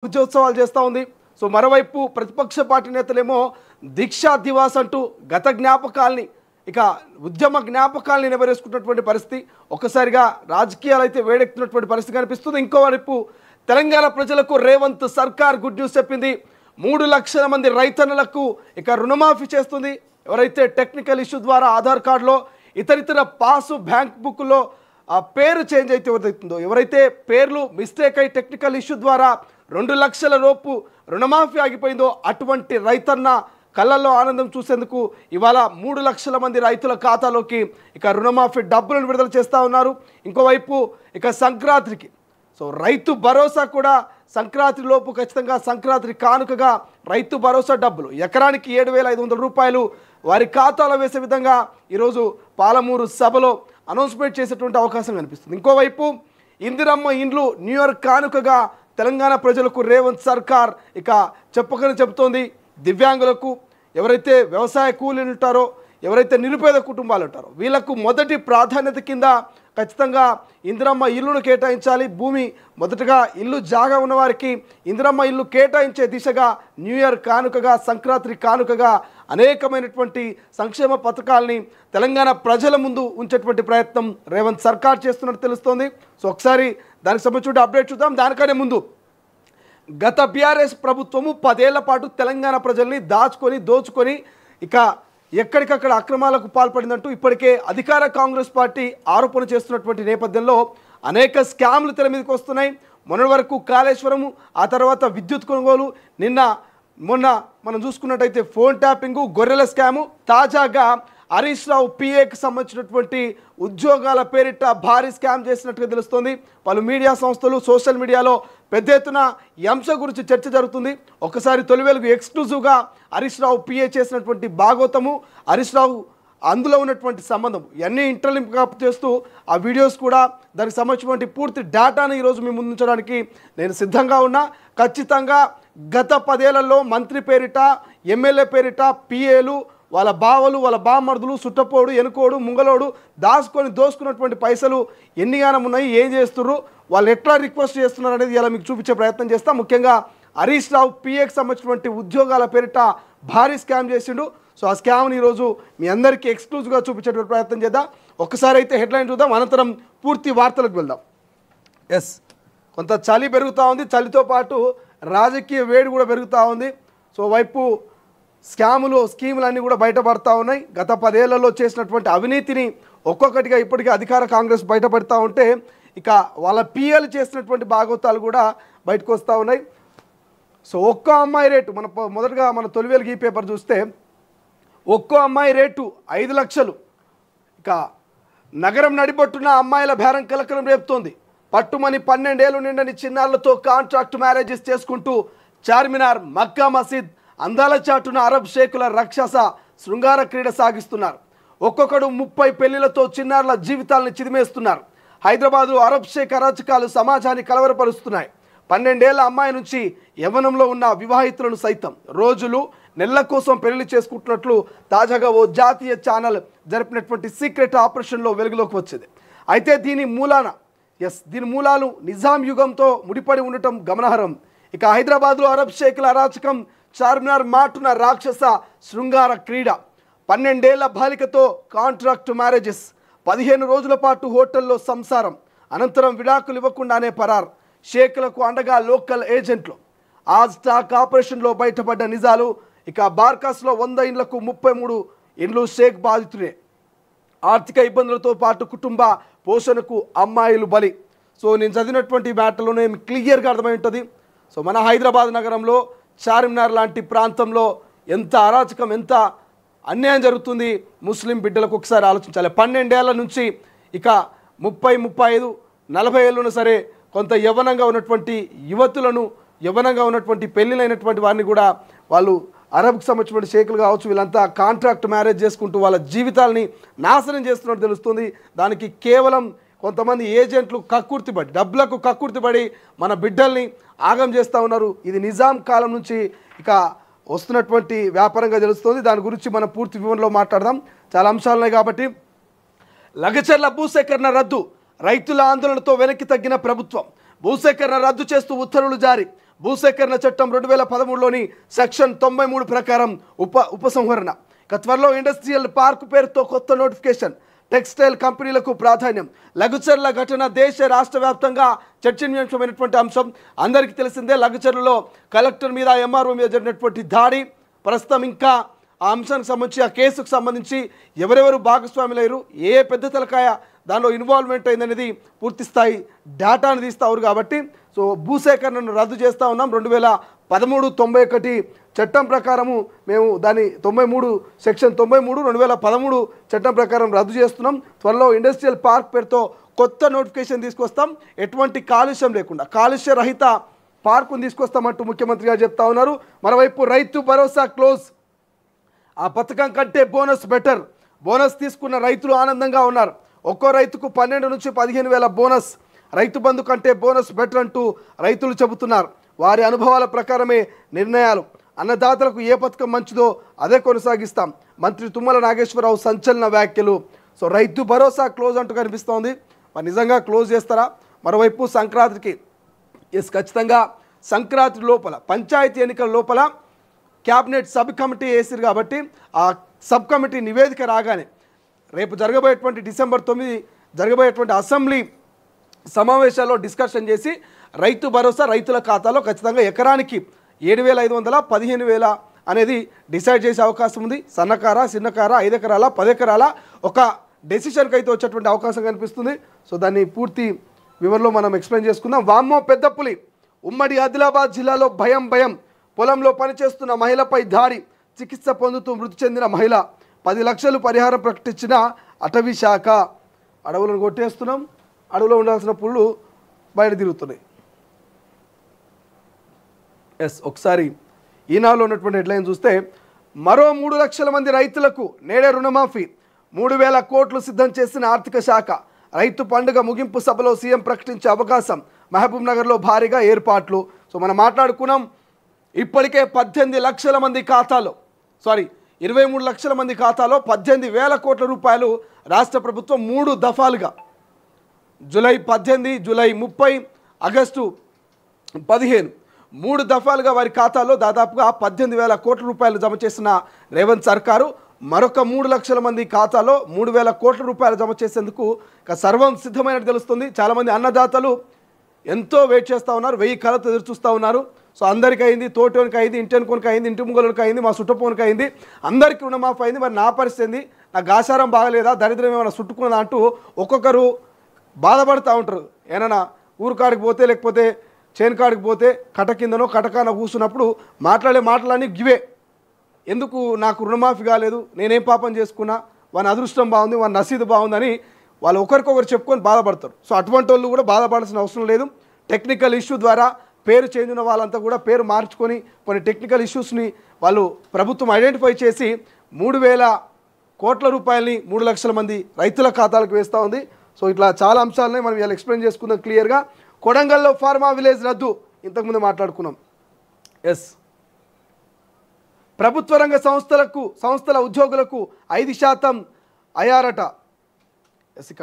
ఉద్యోగోత్సవాలు చేస్తూ ఉంది. సో మరోవైపు ప్రతిపక్ష పార్టీ నేతలేమో దీక్షా దివాస్ అంటూ గత జ్ఞాపకాల్ని ఇక ఉద్యమ జ్ఞాపకాల్ని నెవరేసుకున్నటువంటి పరిస్థితి. ఒక్కసారిగా రాజకీయాలు అయితే వేడెక్కుతున్నటువంటి పరిస్థితి కనిపిస్తుంది. ఇంకోవైపు తెలంగాణ ప్రజలకు రేవంత్ సర్కార్ గుడ్ న్యూస్ చెప్పింది. 3 లక్షల మంది రైతన్నలకు ఇక రుణమాఫీ చేస్తుంది. ఎవరైతే టెక్నికల్ ఇష్యూ ద్వారా ఆధార్ కార్డులో ఇతరితర పాసు బ్యాంక్ బుక్లో ఆ పేరు చేంజ్ అయితే అవుతుందో, ఎవరైతే పేర్లు మిస్టేక్ అయి టెక్నికల్ ఇష్యూ ద్వారా 2 లక్షల లోపు రుణమాఫీ ఆగిపోయిందో అటువంటి రైతన్న కళ్ళల్లో ఆనందం చూసేందుకు ఇవాళ 3 లక్షల మంది రైతుల ఖాతాలోకి ఇక రుణమాఫీ డబ్బులను విడుదల చేస్తూ ఉన్నారు. ఇంకోవైపు ఇక సంక్రాంతికి సో రైతు భరోసా కూడా సంక్రాంతి లోపు ఖచ్చితంగా సంక్రాంతి కానుకగా రైతు భరోసా డబ్బులు ఎకరానికి 7,500 రూపాయలు వారి ఖాతాలో వేసే విధంగా ఈరోజు పాలమూరు సభలో అనౌన్స్మెంట్ చేసేటువంటి అవకాశం కనిపిస్తుంది. ఇంకోవైపు ఇందిరమ్మ ఇండ్లు న్యూ ఇయర్ కానుకగా తెలంగాణ ప్రజలకు రేవంత్ సర్కార్ ఇక చెప్పకనే చెబుతోంది. దివ్యాంగులకు, ఎవరైతే వ్యవసాయ కూలీలు ఉంటారో, ఎవరైతే నిరుపేద కుటుంబాలు ఉంటారో వీళ్లకు మొదటి ప్రాధాన్యత కింద ఖచ్చితంగా ఇందిరమ్మ ఇల్లును కేటాయించాలి. భూమి మొదటగా ఇల్లు జాగా ఉన్నవారికి ఇందిరమ్మ ఇల్లు కేటాయించే దిశగా న్యూ ఇయర్ కానుకగా, సంక్రాంతి కానుకగా అనేకమైనటువంటి సంక్షేమ పథకాలని తెలంగాణ ప్రజల ముందు ఉంచేటువంటి ప్రయత్నం రేవంత్ సర్కార్ చేస్తున్నట్టు తెలుస్తోంది. సో ఒకసారి దానికి సంబంధించిన అప్డేట్ చూద్దాం. దానికనే ముందు గత బీఆర్ఎస్ ప్రభుత్వము 10 ఏళ్ల పాటు తెలంగాణ ప్రజల్ని దోచుకొని ఇక ఎక్కడికక్కడ అక్రమాలకు పాల్పడిందంటూ ఇప్పటికే అధికార కాంగ్రెస్ పార్టీ ఆరోపణ చేస్తున్నటువంటి నేపథ్యంలో అనేక స్కామ్లు తెర మీదకి వస్తున్నాయి. మొన్నటి వరకు కాళేశ్వరము, ఆ తర్వాత విద్యుత్ కొనుగోలు, మొన్న మనం చూసుకున్నట్టయితే ఫోన్ ట్యాపింగు, గొర్రెల స్కాము, తాజాగా హరీష్ రావు పిఏకి సంబంధించినటువంటి ఉద్యోగాల పేరిట భారీ స్కామ్ చేసినట్టుగా తెలుస్తోంది. పలు మీడియా సంస్థలు సోషల్ మీడియాలో పెద్ద ఎత్తున ఈ అంశం గురించి చర్చ జరుగుతుంది. ఒకసారి తొలి వెలుగు ఎక్స్క్లూజివ్గా హరీష్ రావు పిఏ చేసినటువంటి భాగవతము, హరీష్ రావు అందులో ఉన్నటువంటి సంబంధం ఇవన్నీ ఇంటర్లింక్ చేస్తూ ఆ వీడియోస్ కూడా దానికి సంబంధించినటువంటి పూర్తి డేటాను ఈరోజు మీ ముందు ఉంచడానికి నేను సిద్ధంగా ఉన్నా. ఖచ్చితంగా గత 10 ఏళ్లలో మంత్రి పేరిట, ఎమ్మెల్యే పేరిట పిఏలు, వాళ్ళ బావలు, వాళ్ళ బామర్దులు, సుట్టపోడు, ఎనుకోడు, ముంగలోడు దోసుకున్నటువంటి పైసలు ఎన్నిగానం ఉన్నాయి, ఏం చేస్తున్నారు, వాళ్ళు ఎట్లా రిక్వెస్ట్ చేస్తున్నారు అనేది ఇలా మీకు చూపించే ప్రయత్నం చేస్తాం. ముఖ్యంగా హరీష్ రావు పిఏకి సంబంధించినటువంటి ఉద్యోగాల పేరిట భారీ స్కామ్ చేసిండు. సో ఆ స్కామ్ని ఈరోజు మీ అందరికీ ఎక్స్క్లూజివ్గా చూపించేటువంటి ప్రయత్నం చేద్దాం. ఒక్కసారి అయితే హెడ్లైన్ చూద్దాం, అనంతరం పూర్తి వార్తలకు వెళ్దాం. ఎస్, కొంత చలి పెరుగుతూ ఉంది, చలితో పాటు రాజకీయ వేడి కూడా పెరుగుతూ ఉంది. సో వైపు స్కీములు అన్నీ కూడా బయటపడతా ఉన్నాయి. గత 10 ఏళ్లలో చేసినటువంటి అవినీతిని ఒక్కొక్కటిగా ఇప్పటికీ అధికార కాంగ్రెస్ బయటపడతా ఉంటే ఇక వాళ్ళ పిఎలు చేసినటువంటి భాగవతాలు కూడా బయటకు వస్తూ ఉన్నాయి. సో ఒక్కో అమ్మాయి రేటు మొదటగా మన తొలి వెలుగు ఈ పేపర్ చూస్తే ఒక్కో అమ్మాయి రేటు 5 లక్షలు. ఇక నగరం నడిబొట్టున అమ్మాయిల బేరం కలకలం రేపుతోంది. పట్టుమని 12 ఏళ్ళు నిండని చిన్నారులతో కాంట్రాక్ట్ మ్యారేజెస్ చేసుకుంటూ చార్మినార్, మక్కా మసీద్ అందాల చాటున అరబ్ షేకుల రాక్షస శృంగార క్రీడ సాగిస్తున్నారు. ఒక్కొక్కడు 30 పెళ్లిలతో చిన్నారుల జీవితాలను చిదిమేస్తున్నారు. హైదరాబాదు అరబ్ షేక్ అరాచకాలు సమాజాన్ని కలవరపరుస్తున్నాయి. 12 ఏళ్ల అమ్మాయి నుంచి యవ్వనంలో ఉన్న వివాహితులను సైతం రోజులు, నెలల కోసం పెళ్లి చేసుకుంటున్నట్లు తాజాగా ఓ జాతీయ ఛానల్ జరిపినటువంటి సీక్రెట్ ఆపరేషన్లో వెలుగులోకి వచ్చింది. అయితే దీని మూలాలు నిజాం యుగంతో ముడిపడి ఉండటం గమనార్హం. ఇక హైదరాబాద్లో అరబ్ షేకుల అరాచకం, చార్మినార్ మాటున రాక్షస శృంగార క్రీడ, 12 ఏళ్ల బాలికతో కాంట్రాక్ట్ మ్యారేజెస్, 15 రోజుల పాటు హోటల్లో సంసారం, అనంతరం విడాకులు ఇవ్వకుండానే పరార్, షేకులకు అండగా లోకల్ ఏజెంట్లు. ఆ స్టాక్ ఆపరేషన్లో బయటపడ్డ నిజాలు. ఇక బార్కాస్లో 100 ఇండ్లకు 33 ఇండ్లు షేక్ బాధితులే. ఆర్థిక ఇబ్బందులతో పాటు కుటుంబ పోషణకు అమ్మాయిలు బలి. సో నేను చదివినటువంటి మ్యాటర్లోనే క్లియర్గా అర్థమై ఉంటుంది. సో మన హైదరాబాద్ నగరంలో చార్మినార్ లాంటి ప్రాంతంలో ఎంత అరాచకం, ఎంత అన్యాయం జరుగుతుంది ముస్లిం బిడ్డలకు ఒకసారి ఆలోచించాలి. 12 ఏళ్ల నుంచి ఇక 30, 35, 40 ఏళ్ళున్నా సరే కొంత యవ్వనంగా ఉన్నటువంటి యువతులను, యవ్వనంగా ఉన్నటువంటి పెళ్ళిళ్ళైనటువంటి వారిని కూడా వాళ్ళు అరబ్కి సంబంధించిన షేకులు కావచ్చు, వీళ్ళంతా కాంట్రాక్ట్ మ్యారేజ్ చేసుకుంటూ వాళ్ళ జీవితాలని నాశనం చేస్తున్నట్టు తెలుస్తుంది. దానికి కేవలం కొంతమంది ఏజెంట్లు కక్కుర్తిపడి, డబ్బులకు కక్కుర్తిపడి మన బిడ్డల్ని ఆగం చేస్తూ ఉన్నారు. ఇది నిజాం కాలం నుంచి ఇక వస్తున్నటువంటి వ్యాపారంగా తెలుస్తుంది. దాని గురించి మనం పూర్తి వివరణలో మాట్లాడదాం. చాలా అంశాలు ఉన్నాయి కాబట్టి. లగచర్ల భూసేకరణ రద్దు, రైతుల ఆందోళనతో వెనక్కి తగ్గిన ప్రభుత్వం. భూసేకరణ రద్దు చేస్తూ ఉత్తర్వులు జారీ. భూసేకరణ చట్టం 2013లోని సెక్షన్ 93 ప్రకారం ఉపసంహరణ. ఇక త్వరలో ఇండస్ట్రియల్ పార్క్ పేరుతో కొత్త నోటిఫికేషన్. టెక్స్టైల్ కంపెనీలకు ప్రాధాన్యం. లఘుచర్ల ఘటన దేశ రాష్ట్ర వ్యాప్తంగా చర్చనీయాంశమైనటువంటి అంశం. అందరికీ తెలిసిందే, లఘుచర్లలో కలెక్టర్ మీద ఎంఆర్ఓ మీద జరిగినటువంటి దాడి. ప్రస్తుతం ఇంకా ఆ అంశానికి సంబంధించి, ఆ కేసుకు సంబంధించి ఎవరెవరు భాగస్వాములయ్యారు, ఏ పెద్ద తలకాయ దానిలో ఇన్వాల్వ్మెంట్ అయిందనేది పూర్తి స్థాయి డేటాను తీస్తారు. కాబట్టి సో భూసేకరణను రద్దు చేస్తూ ఉన్నాం. 2013-91 చట్టం ప్రకారము మేము దాని 93 సెక్షన్ 93 2013 చట్టం ప్రకారం రద్దు చేస్తున్నాం. త్వరలో ఇండస్ట్రియల్ పార్క్ పేరుతో కొత్త నోటిఫికేషన్ తీసుకొస్తాం. ఎటువంటి కాలుష్యం లేకుండా కాలుష్య రహిత పార్కును తీసుకొస్తామంటూ ముఖ్యమంత్రి గారు చెప్తా ఉన్నారు. మరోవైపు రైతు భరోసా క్లోజ్. ఆ పథకం కంటే బోనస్ బెటర్. బోనస్ తీసుకున్న రైతులు ఆనందంగా ఉన్నారు. ఒక్కో రైతుకు 12 నుంచి 15,000 బోనస్. రైతు బంధు కంటే బోనస్ బెటర్ అంటూ రైతులు చెబుతున్నారు. వారి అనుభవాల ప్రకారమే నిర్ణయాలు. అన్నదాతలకు ఏ పథకం మంచిదో అదే కొనసాగిస్తాం. మంత్రి తుమ్మల నాగేశ్వరరావు సంచలన వ్యాఖ్యలు. సో రైతు భరోసా క్లోజ్ అంటూ కనిపిస్తోంది. మరి నిజంగా క్లోజ్ చేస్తారా? మరోవైపు సంక్రాంతికి ఖచ్చితంగా సంక్రాంతి లోపల పంచాయతీ ఎన్నికల లోపల క్యాబినెట్ సబ్ కమిటీ వేసారు. కాబట్టి ఆ సబ్ కమిటీ నివేదిక రాగానే రేపు జరగబోయేటువంటి డిసెంబర్ 9 జరగబోయేటువంటి అసెంబ్లీ సమావేశాల్లో డిస్కషన్ చేసి రైతు భరోసా రైతుల ఖాతాలో ఖచ్చితంగా ఎకరానికి 7,500 15,000 అనేది డిసైడ్ చేసే అవకాశం ఉంది. సన్నకార, చిన్నకార, 5 ఎకరాల 10 ఎకరాల ఒక డెసిషన్కి అయితే వచ్చేటువంటి అవకాశం కనిపిస్తుంది. సో దాన్ని పూర్తి వివరంలో మనం ఎక్స్ప్లెయిన్ చేసుకుందాం. వామ్మో పెద్ద పులి. ఉమ్మడి ఆదిలాబాద్ జిల్లాలో భయం. పొలంలో పనిచేస్తున్న మహిళపై దాడి. చికిత్స పొందుతూ మృతి చెందిన మహిళ. 10 లక్షలు పరిహారం ప్రకటించిన అటవీ శాఖ. అడవులను కొట్టేస్తున్నాం, అడవిలో ఉండాల్సిన పుళ్ళు బయట తిరుగుతున్నాయి. ఒకసారి ఈనాడులో ఉన్నటువంటి హెడ్లైన్ చూస్తే, మరో 3 లక్షల మంది రైతులకు నేడే రుణమాఫీ. 3,000 కోట్లు సిద్ధం చేసిన ఆర్థిక శాఖ. రైతు పండుగ ముగింపు సభలో సీఎం ప్రకటించే అవకాశం. మహబూబ్ నగర్లో భారీగా ఏర్పాట్లు. సో మనం మాట్లాడుకున్నాం. ఇప్పటికే 18 లక్షల మంది ఖాతాలో 23 లక్షల మంది ఖాతాలో 18,000 కోట్ల రూపాయలు రాష్ట్ర ప్రభుత్వం 3 దఫాలుగా జూలై 18, జూలై 30, ఆగస్టు 15 3 దఫాలుగా వారి ఖాతాలో దాదాపుగా 18,000 కోట్ల రూపాయలు జమ చేసిన రేవంత్ సర్కారు మరొక 3 లక్షల మంది ఖాతాలో 3,000 కోట్ల రూపాయలు జమ చేసేందుకు సర్వం సిద్ధమైనట్టు తెలుస్తుంది. చాలామంది అన్నదాతలు ఎంతో వెయిట్ చేస్తూ ఉన్నారు, 1000 కళ్ళతో ఎదురు చూస్తూ ఉన్నారు. సో అందరికీ అయింది, తోటోనికి అయింది, ఇంటి అనుకోనికి అయింది, ఇంటి ముంగలోనికి అయింది, మా చుట్టపోనికి అయింది, అందరికీ రుణమాఫీ అయింది. మరి నా పరిస్థితి, నా గాసారం బాగలేదా, దరిద్రం ఏమైనా చుట్టుకున్నదా అంటూ ఒక్కొక్కరు బాధపడుతూ ఉంటారు. ఏమైనా ఊరు కాడికి పోతే లేకపోతే చేను కాడికి పోతే కట కిందనో కటకాన కూర్చున్నప్పుడు మాట్లాడే మాటలన్నీ గివే. ఎందుకు నాకు రుణమాఫీ కాలేదు, నేనేం పాపం చేసుకున్నా, వాని అదృష్టం బాగుంది, వాని నసీదు బాగుందని వాళ్ళు ఒకరికొకరు చెప్పుకొని బాధపడతారు. సో అటువంటి వాళ్ళు కూడా బాధపడాల్సిన అవసరం లేదు. టెక్నికల్ ఇష్యూ ద్వారా పేరు చేంజ్ ఉన్న వాళ్ళంతా కూడా పేరు మార్చుకొని కొన్ని టెక్నికల్ ఇష్యూస్ని వాళ్ళు ప్రభుత్వం ఐడెంటిఫై చేసి 3,000 కోట్ల రూపాయలని 3 లక్షల మంది రైతుల ఖాతాలకు వేస్తూ ఉంది. సో ఇట్లా చాలా అంశాలని మనం ఇలా ఎక్స్ప్లెయిన్ చేసుకుందాం క్లియర్గా. కొడంగల్లో ఫార్మా విలేజ్ రద్దు ఇంతకుముందు మాట్లాడుకున్నాం. ప్రభుత్వ రంగ సంస్థల ఉద్యోగులకు 5% అయ్యారట. ఇక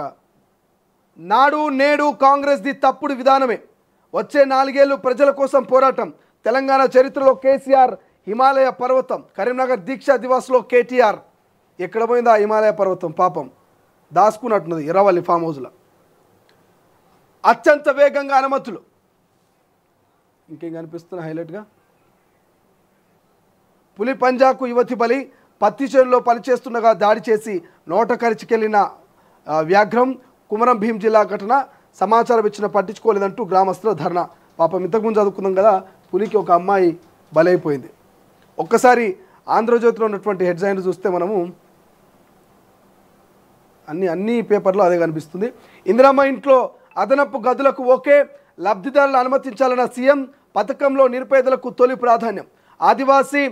నాడు నేడు కాంగ్రెస్ది తప్పుడు విధానమే. వచ్చే 4 ఏళ్ళు ప్రజల కోసం పోరాటం. తెలంగాణ చరిత్రలో కేసీఆర్ హిమాలయ పర్వతం. కరీంనగర్ దీక్షా దివాస్లో కేటీఆర్. ఎక్కడ పోయిందా హిమాలయ పర్వతం? పాపం దాచుకున్నట్టున్నది ఎర్రవల్లి ఫామ్ హౌస్లో. అత్యంత వేగంగా అనుమతులు. ఇంకేం కనిపిస్తున్న హైలైట్గా, పులి పంజాకు యువతి బలి. పత్తి చేనులో పనిచేస్తుండగా దాడి చేసి నోట కరిచికెళ్లిన వ్యాఘ్రం. కుమరం భీం జిల్లా ఘటన. సమాచారం ఇచ్చిన పట్టించుకోలేదంటూ గ్రామస్తుల ధర్నా. పాపం ఇంతకుముందు చదువుకున్నాం కదా, పులికి ఒక అమ్మాయి బలైపోయింది. ఒక్కసారి ఆంధ్రజ్యోతిలో ఉన్నటువంటి హెడ్లైన్ చూస్తే మనము అన్ని పేపర్లో అదే కనిపిస్తుంది. ఇందిరమ్మ ఇంట్లో అదనపు గదులకు ఓకే. లబ్ధిదారులు అనుమతించాలన్న సీఎం. పథకంలో నిరుపేదలకు తొలి ప్రాధాన్యం. ఆదివాసీ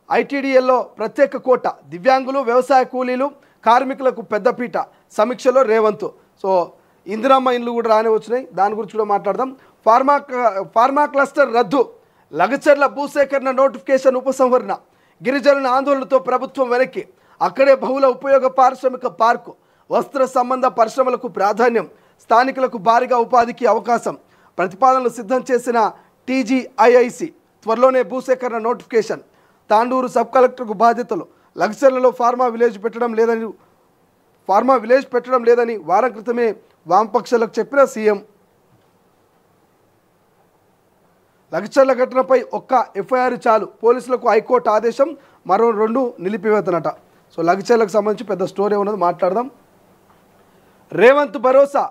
ఐటీడీఎల్లో ప్రత్యేక కోట. దివ్యాంగులు, వ్యవసాయ కూలీలు, కార్మికులకు పెద్దపీట. సమీక్షలో రేవంత్. సో ఇందిరమ్మ ఇండ్లు కూడా రానే వచ్చినాయి, దాని గురించి కూడా మాట్లాడదాం. ఫార్మా క్లస్టర్ రద్దు. లగచర్ల భూసేకరణ నోటిఫికేషన్ ఉపసంహరణ. గిరిజనుల ఆందోళనతో ప్రభుత్వం వెనక్కి. అక్కడే బహుళ ఉపయోగ పారిశ్రామిక పార్కు. వస్త్ర సంబంధ పరిశ్రమలకు ప్రాధాన్యం. స్థానికులకు భారీగా ఉపాధికి అవకాశం. ప్రతిపాదనలు సిద్ధం చేసిన టీజీఐఐసి త్వరలోనే భూసేకరణ నోటిఫికేషన్. తాండూరు సబ్ కలెక్టర్కు బాధ్యతలు. లగ్జర్లలో ఫార్మా విలేజ్ పెట్టడం లేదని వారం క్రితమే వామపక్షాలకు చెప్పిన సీఎం. లగ్జర్ల ఘటనపై ఒక్క ఎఫ్ఐఆర్ చాలు, పోలీసులకు హైకోర్టు ఆదేశం, మరో 2 నిలిపివేతనట. సో లగ్జర్లకు సంబంధించి పెద్ద స్టోరీ ఉన్నది, మాట్లాడదాం. రేవంత్ భరోసా.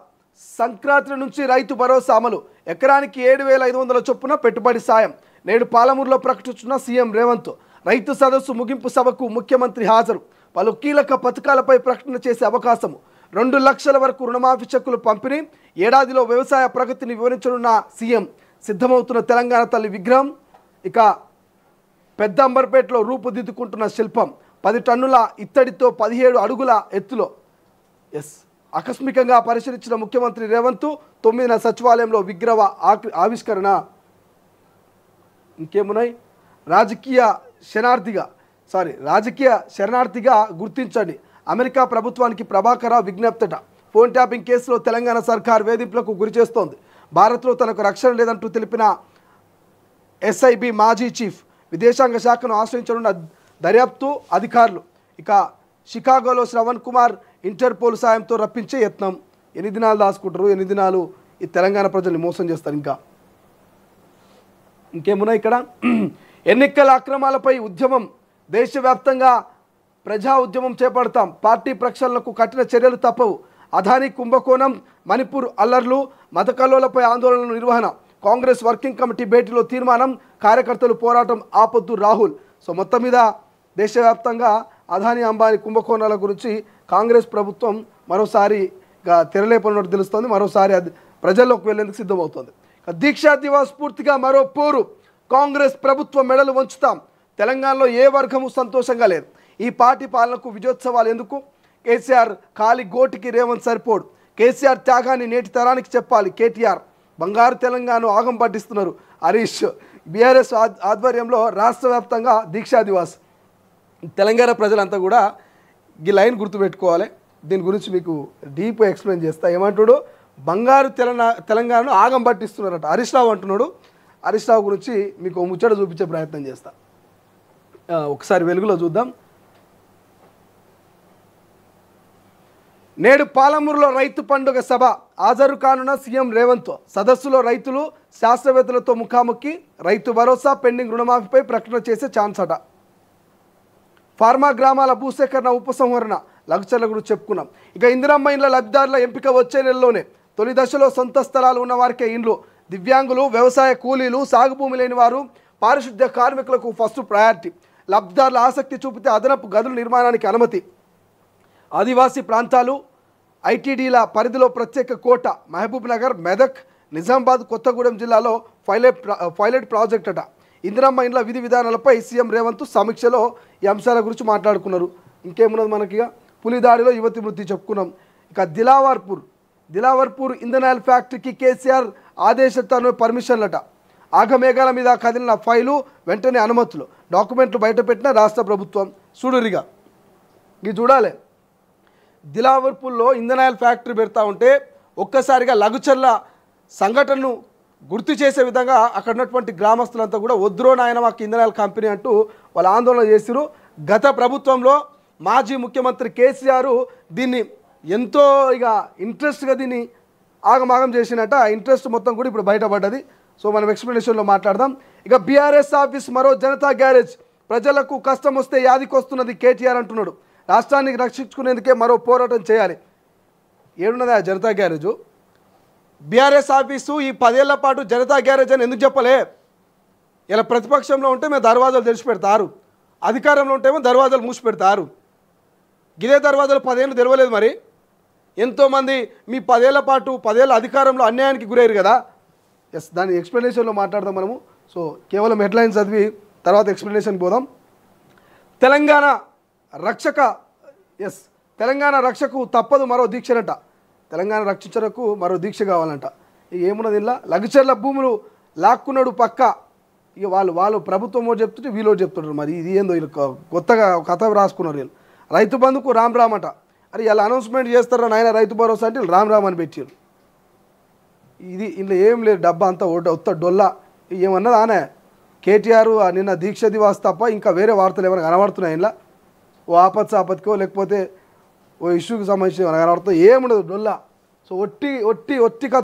సంక్రాంతి నుంచి రైతు భరోసా అమలు. ఎకరానికి 7,500 చొప్పున పెట్టుబడి సాయం. నేడు పాలమూరులో ప్రకటించిన సీఎం రేవంత్. రైతు సదస్సు ముగింపు సభకు ముఖ్యమంత్రి హాజరు. పలు కీలక పథకాలపై ప్రకటన చేసే అవకాశం. 2 లక్షల వరకు రుణమాఫీ చెక్కులు పంపిణీ. ఏడాదిలో వ్యవసాయ ప్రగతిని వివరించనున్న సీఎం. సిద్ధమవుతున్న తెలంగాణ తల్లి విగ్రహం. ఇక పెద్ద అంబర్పేటలో రూపుదిద్దుకుంటున్న శిల్పం. 10 టన్నుల ఇత్తడితో 17 అడుగుల ఎత్తులో. ఆకస్మికంగా పరిశీలించిన ముఖ్యమంత్రి రేవంత్. 9న సచివాలయంలో విగ్రహ ఆవిష్కరణ. ఇంకేమున్నాయి? రాజకీయ శరణార్థిగా గుర్తించండి. అమెరికా ప్రభుత్వానికి ప్రభాకర విజ్ఞప్తట. ఫోన్ ట్యాపింగ్ కేసులో తెలంగాణ సర్కార్ వేధింపులకు గురిచేస్తోంది. భారత్లో తనకు రక్షణ లేదంటూ తెలిపిన ఎస్ఐబి మాజీ చీఫ్. విదేశాంగ శాఖను ఆశ్రయించనున్న దర్యాప్తు అధికారులు. ఇక షికాగోలో శ్రవణ్ కుమార్ ఇంటర్పోల్ సాయంతో రప్పించే యత్నం. ఎన్ని దినాలు దాచుకుంటారు, ఎన్ని దినాలు ఈ తెలంగాణ ప్రజల్ని మోసం చేస్తారు. ఇంకేమున్నాయి ఇక్కడ? ఎన్నికల అక్రమాలపై ఉద్యమం. దేశవ్యాప్తంగా ప్రజా ఉద్యమం చేపడతాం. పార్టీ ప్రక్షాళనకు కఠిన చర్యలు తప్పవు. అదానీ కుంభకోణం, మణిపూర్ అల్లర్లు, మత కల్లోలపై ఆందోళనల నిర్వహణ. కాంగ్రెస్ వర్కింగ్ కమిటీ భేటీలో తీర్మానం. కార్యకర్తలు పోరాటం ఆపొద్దు రాహుల్. సో మొత్తం మీద దేశవ్యాప్తంగా అదానీ అంబానీ కుంభకోణాల గురించి కాంగ్రెస్ ప్రభుత్వం మరోసారి తెరలేపనున్నట్టు తెలుస్తోంది. మరోసారి అది ప్రజల్లోకి వెళ్లేందుకు సిద్ధమవుతోంది. దీక్షా దివాస్ పూర్తిగా మరో పోరు. కాంగ్రెస్ ప్రభుత్వం మెడలు వంచుతాం. తెలంగాణలో ఏ వర్గము సంతోషంగా లేదు. ఈ పార్టీ పాలనకు విజయోత్సవాలు ఎందుకు? కేసీఆర్ కాలి గోటికి రేవంత్ సరిపోడు. కేసీఆర్ త్యాగాన్ని నేటి తరానికి చెప్పాలి కేటీఆర్. బంగారు తెలంగాణ ఆగం పట్టిస్తున్నారు హరీష్. బీఆర్ఎస్ ఆధ్వర్యంలో రాష్ట్ర వ్యాప్తంగా దీక్షా దివాస్. తెలంగాణ ప్రజలంతా కూడా ఈ లైన్ గుర్తుపెట్టుకోవాలి. దీని గురించి మీకు డీప్ ఎక్స్ప్లెయిన్ చేస్తా. ఏమంటాడు? బంగారు తెలంగాణను ఆగం పట్టిస్తున్నారట హరీష్ రావు అంటున్నాడు. హరీష్ రావు గురించి మీకు ముచ్చట చూపించే ప్రయత్నం చేస్తా. ఒకసారి వెలుగులో చూద్దాం. నేడు పాలమూరులో రైతు పండుగ సభ. హాజరు కానున్న సీఎం రేవంత్. సదస్సులో రైతులు, శాస్త్రవేత్తలతో ముఖాముఖి. రైతు భరోసా, పెండింగ్ రుణమాఫీపై ప్రకటన చేసే ఛాన్స్ అట. ఫార్మా గ్రామాల భూసేకరణ ఉపసంహరణ. లగ్జర్ల గురించి చెప్పుకున్నాం. ఇక ఇందిరమ్మ ఇండ్ల లబ్ధిదారుల ఎంపిక వచ్చే నెలలోనే. తొలి దశలో సొంత స్థలాలు ఉన్న వారికే ఇండ్లు. దివ్యాంగులు, వ్యవసాయ కూలీలు, సాగు భూమి లేని వారు, పారిశుద్ధ్య కార్మికులకు ఫస్ట్ ప్రయారిటీ. లబ్ధిదారుల ఆసక్తి చూపితే అదనపు గదుల నిర్మాణానికి అనుమతి. ఆదివాసీ ప్రాంతాలు, ఐటీడీల పరిధిలో ప్రత్యేక కోట. మహబూబ్ నగర్, మెదక్, నిజామాబాద్, కొత్తగూడెం జిల్లాలో పైలట్ ప్రాజెక్ట్ అట. ఇందిరమ్మ ఇండ్ల విధి విధానాలపై సీఎం రేవంత్ సమీక్షలో ఈ అంశాల గురించి మాట్లాడుకున్నారు. ఇంకేమున్నది మనకి? పులిదాడిలో యువతి మృతి చెప్పుకున్నాం. ఇక దిలావర్పూర్ ఇంధనాయిల్ ఫ్యాక్టరీకి కేసీఆర్ ఆదేశంతో పర్మిషన్లట. ఆగమేఘాల మీద కదిలిన ఫైలు, వెంటనే అనుమతులు. డాక్యుమెంట్లు బయటపెట్టిన రాష్ట్ర ప్రభుత్వం. చూడురిగా ఇది చూడాలి. దిలావర్పూర్లో ఇంధనాయిల్ ఫ్యాక్టరీ పెడతా ఉంటే ఒక్కసారిగా లగుచర్ల సంఘటనను గుర్తు చేసే విధంగా అక్కడ ఉన్నటువంటి గ్రామస్తులంతా కూడా వద్దురో నాయన మాకు ఇంధనాయిల్ కంపెనీ అంటూ వాళ్ళు ఆందోళన చేసిరు. గత ప్రభుత్వంలో మాజీ ముఖ్యమంత్రి కేసీఆర్ దీన్ని ఎంతో ఇంట్రెస్ట్గా దీన్ని ఆగమాగం చేసినట్ట. ఆ ఇంట్రెస్ట్ మొత్తం కూడా ఇప్పుడు బయటపడ్డది. సో మనం ఎక్స్ప్లెనేషన్లో మాట్లాడదాం. ఇక బీఆర్ఎస్ ఆఫీస్ మరో జనతా గ్యారేజ్. ప్రజలకు కష్టం వస్తే యాదికి వస్తున్నది కేటీఆర్ అంటున్నాడు. రాష్ట్రాన్ని రక్షించుకునేందుకే మరో పోరాటం చేయాలి. ఏడున్నది ఆ జనతా గ్యారేజు? బీఆర్ఎస్ ఆఫీసు ఈ 10 ఏళ్ల పాటు జనతా గ్యారేజ్ అని ఎందుకు చెప్పలే? ఇలా ప్రతిపక్షంలో ఉంటే మేము దర్వాజాలు తెరిచి పెడతారు, అధికారంలో ఉంటేమో దర్వాజాలు మూసి పెడతారు. గిదే దర్వాజాలు 10 ఏళ్ళు తెరవలేదు. మరి ఎంతోమంది మీ 10 ఏళ్ల పాటు 10 ఏళ్ళ అధికారంలో అన్యాయానికి గురయ్యారు కదా. దాని ఎక్స్ప్లెనేషన్లో మాట్లాడదాం మనము. సో కేవలం హెడ్లైన్స్ చదివి తర్వాత ఎక్స్ప్లెనేషన్కి పోదాం. తెలంగాణ రక్షకు తప్పదు మరో దీక్షనట. తెలంగాణ రక్షించరకు మరో దీక్ష కావాలంట. ఇక ఏమున్నది ఇలా? లగ్జర్ల భూములు లాక్కున్నాడు పక్క. ఇక వాళ్ళు ప్రభుత్వం ఒకటి చెప్తుంటే వీళ్ళు చెప్తుంటారు. మరి ఇది ఏందో వీళ్ళు కొత్తగా కథ రాసుకున్నారు. వీళ్ళు రైతు బంధుకు రామ్ అట. అరే ఇలా అనౌన్స్మెంట్ చేస్తారా నాయన రైతు భరోసా అంటే వీళ్ళు రామ్ అని పెట్టారు. ఇది ఇంట్లో ఏం లేదు, డబ్బా అంతా ఒత్త డొల్లా. ఏమన్నది ఆనే కేటీఆర్ నిన్న దీక్ష దివాస్ తప్ప ఇంకా వేరే వార్తలు ఏమైనా కనబడుతున్నాయి ఇలా ఓ ఆపత్కో లేకపోతే ఓ ఇష్యూకి సంబంధించి ఏమైనా కనబడుతుంది ఏముండదు డొల్లా. సో ఒట్టి